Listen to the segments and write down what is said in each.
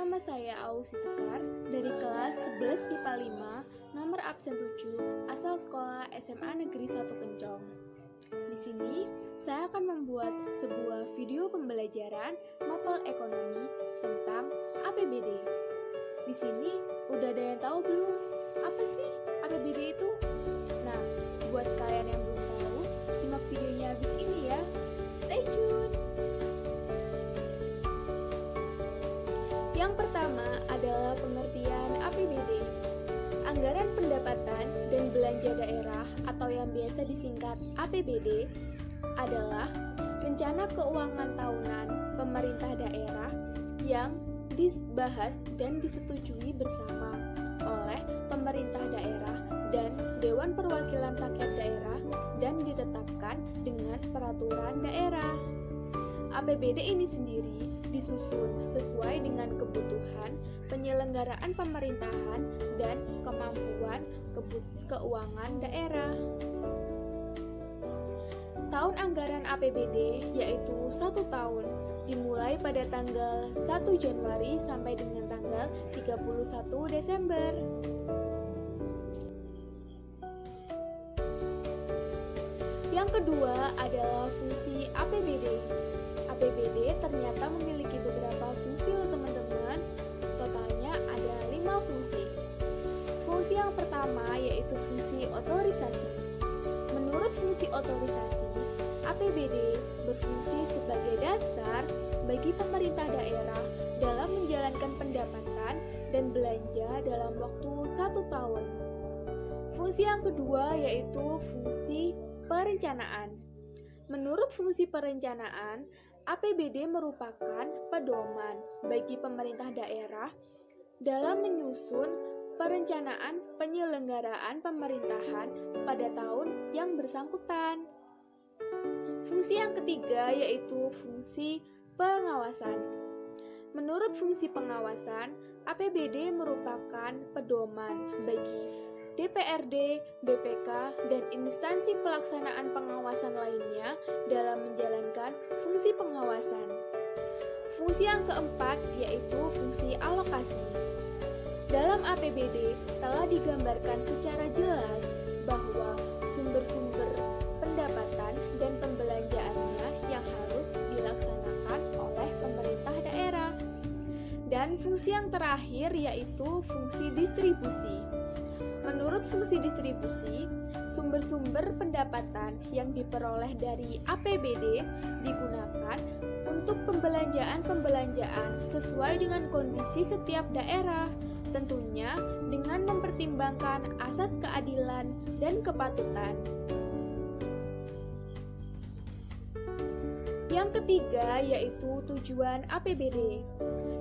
Nama saya Ausi Sekar dari kelas 11 MIPA 5, nomor absen 7, asal sekolah SMA Negeri 1 Kencong. Di sini, saya akan membuat sebuah video pembelajaran mapel ekonomi tentang APBD. Di sini, udah ada yang tahu belum? Apa sih APBD itu? Nah, buat kalian yang belum tahu, simak videonya habis ini ya. Stay tune! Yang pertama adalah pengertian APBD. Anggaran pendapatan dan belanja daerah atau yang biasa disingkat APBD adalah rencana keuangan tahunan pemerintah daerah yang dibahas dan disetujui bersama oleh pemerintah daerah dan Dewan Perwakilan Rakyat Daerah dan ditetapkan dengan peraturan daerah. APBD ini sendiri disusun sesuai dengan kebutuhan penyelenggaraan pemerintahan dan kemampuan keuangan daerah. Tahun anggaran APBD yaitu 1 tahun, dimulai pada tanggal 1 Januari sampai dengan tanggal 31 Desember. Yang kedua adalah fungsi APBD. APBD ternyata memiliki beberapa fungsi loh teman-teman. Totalnya ada 5 fungsi. Fungsi yang pertama yaitu fungsi otorisasi. Menurut fungsi otorisasi, APBD berfungsi sebagai dasar bagi pemerintah daerah dalam menjalankan pendapatan dan belanja dalam waktu 1 tahun. Fungsi yang kedua yaitu fungsi perencanaan. Menurut fungsi perencanaan, APBD merupakan pedoman bagi pemerintah daerah dalam menyusun perencanaan penyelenggaraan pemerintahan pada tahun yang bersangkutan. Fungsi yang ketiga yaitu fungsi pengawasan. Menurut fungsi pengawasan, APBD merupakan pedoman bagi DPRD, BPK, dan instansi pelaksanaan pengawasan lainnya dalam menjalankan fungsi pengawasan. Fungsi yang keempat yaitu fungsi alokasi. Dalam APBD telah digambarkan secara jelas bahwa sumber-sumber pendapatan dan pembelanjaannya yang harus dilaksanakan oleh pemerintah daerah. Dan fungsi yang terakhir yaitu fungsi distribusi. Menurut fungsi distribusi, sumber-sumber pendapatan yang diperoleh dari APBD digunakan untuk pembelanjaan-pembelanjaan sesuai dengan kondisi setiap daerah, tentunya dengan mempertimbangkan asas keadilan dan kepatutan. Yang ketiga yaitu tujuan APBD.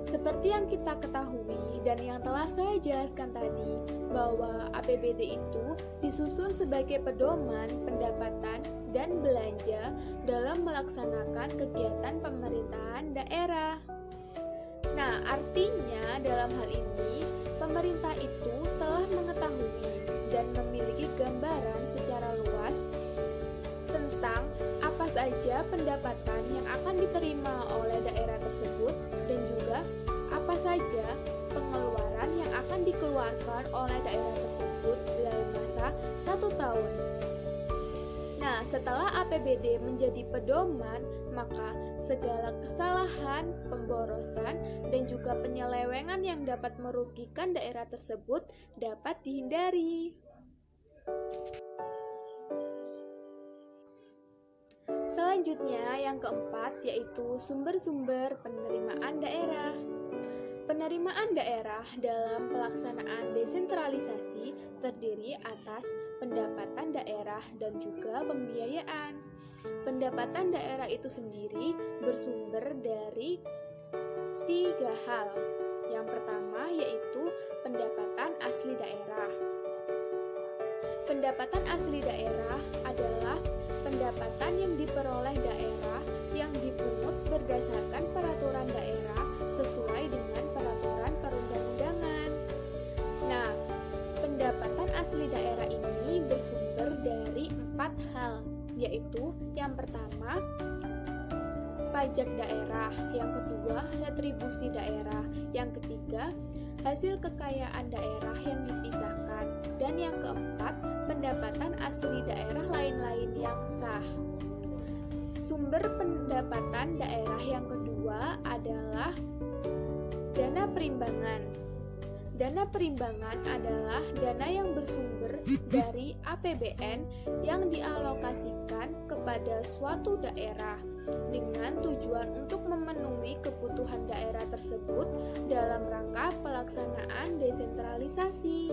Seperti yang kita ketahui dan yang telah saya jelaskan tadi, bahwa APBD itu disusun sebagai pedoman pendapatan dan belanja dalam melaksanakan kegiatan pemerintahan daerah. Nah, artinya dalam hal ini, pemerintah itu telah mengetahui dan memiliki gambaran secara luas tentang apa saja pendapatan yang akan diterima oleh daerah tersebut dan juga apa saja pengeluaran yang akan dikeluarkan oleh daerah tersebut dalam masa 1 tahun. Nah, setelah APBD menjadi pedoman, maka segala kesalahan, pemborosan, dan juga penyelewengan yang dapat merugikan daerah tersebut dapat dihindari. Selanjutnya, yang keempat yaitu sumber-sumber penerimaan daerah. Penerimaan daerah dalam pelaksanaan desentralisasi terdiri atas pendapatan daerah dan juga pembiayaan. Pendapatan daerah itu sendiri bersumber dari 3 hal. Yang pertama yaitu pendapatan asli daerah. Pendapatan asli daerah adalah pendapatan yang diperoleh daerah yang dipungut berdasarkan peraturan daerah sesuai dengan peraturan perundang-undangan. Nah, pendapatan asli daerah ini bersumber dari 4 hal, yaitu yang pertama, pajak daerah. Yang kedua, retribusi daerah. Yang ketiga, hasil kekayaan daerah yang dipisahkan. Dan yang keempat, pendapatan asli daerah lain-lain yang sah. Sumber pendapatan daerah yang kedua adalah dana perimbangan. Dana perimbangan adalah dana yang bersumber dari APBN yang dialokasikan kepada suatu daerah dengan tujuan untuk memenuhi kebutuhan daerah tersebut dalam rangka pelaksanaan desentralisasi.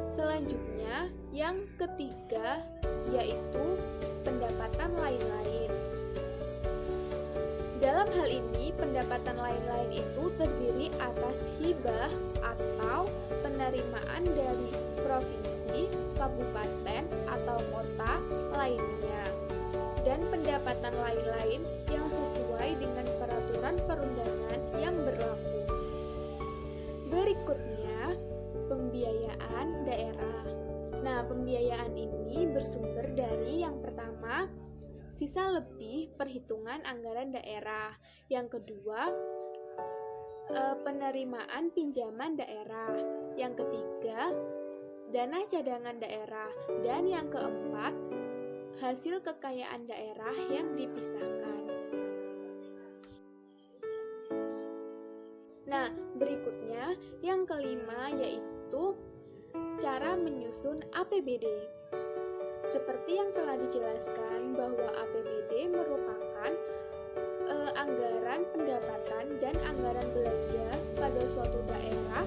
Selanjutnya, yang ketiga yaitu pendapatan lain-lain. Dalam hal ini, pendapatan lain-lain itu terdiri atas hibah atau penerimaan dari provinsi, kabupaten, atau kota lainnya, dan pendapatan lain-lain yang sesuai dengan peraturan perundangan yang berlaku. Berikutnya, pembiayaan daerah. Nah, pembiayaan ini bersumber dari yang pertama, sisa lebih perhitungan anggaran daerah. Yang kedua, penerimaan pinjaman daerah. Yang ketiga, dana cadangan daerah. Dan yang keempat, hasil kekayaan daerah yang dipisahkan. Nah, berikutnya yang kelima yaitu cara menyusun APBD. Seperti yang telah dijelaskan bahwa APBD merupakan anggaran pendapatan dan anggaran belanja pada suatu daerah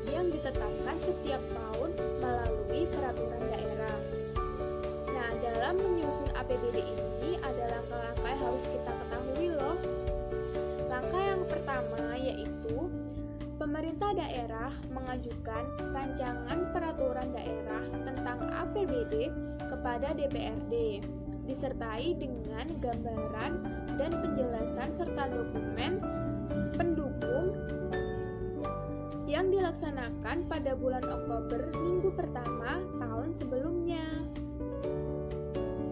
yang ditetapkan setiap tahun melalui peraturan daerah. Nah, dalam menyusun APBD ini ada langkah-langkah yang harus kita ketahui loh. Langkah yang pertama yaitu pemerintah daerah mengajukan rancangan peraturan daerah tentang APBD kepada DPRD, disertai dengan gambaran dan penjelasan serta dokumen pendukung yang dilaksanakan pada bulan Oktober minggu pertama tahun sebelumnya.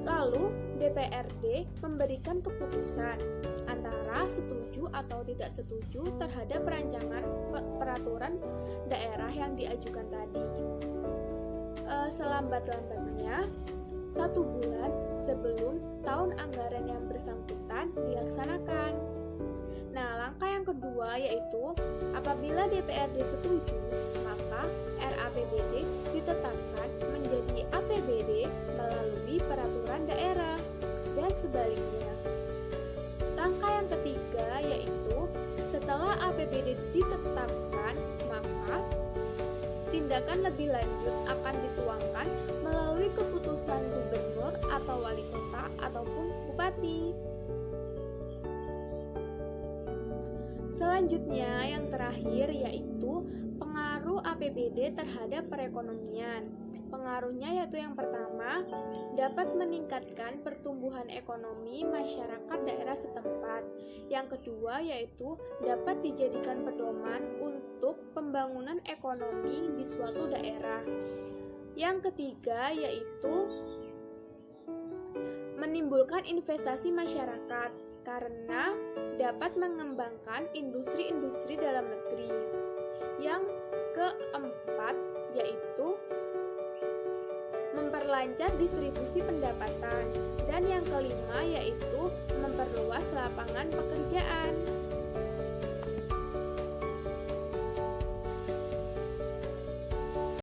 Lalu, DPRD memberikan keputusan antara setuju atau tidak setuju terhadap rancangan peraturan daerah yang diajukan tadi. Selambat-lambatnya 1 bulan sebelum tahun anggaran yang bersangkutan dilaksanakan. Nah, langkah yang kedua yaitu apabila DPRD setuju, maka RAPBD ditetapkan menjadi APBD melalui peraturan daerah dan sebaliknya. Langkah yang ketiga yaitu setelah APBD ditetapkan, maka tindakan lebih lanjut akan dituangkan melalui keputusan gubernur atau wali kota ataupun bupati. Selanjutnya yang terakhir yaitu pengaruh APBD terhadap perekonomian. Pengaruhnya yaitu yang pertama, dapat meningkatkan pertumbuhan ekonomi masyarakat daerah setempat. Yang kedua yaitu dapat dijadikan pedoman untuk pembangunan ekonomi di suatu daerah. Yang ketiga yaitu menimbulkan investasi masyarakat karena dapat mengembangkan industri-industri dalam negeri. Yang keempat yaitu memperlancar distribusi pendapatan. Dan yang kelima yaitu memperluas lapangan pekerjaan.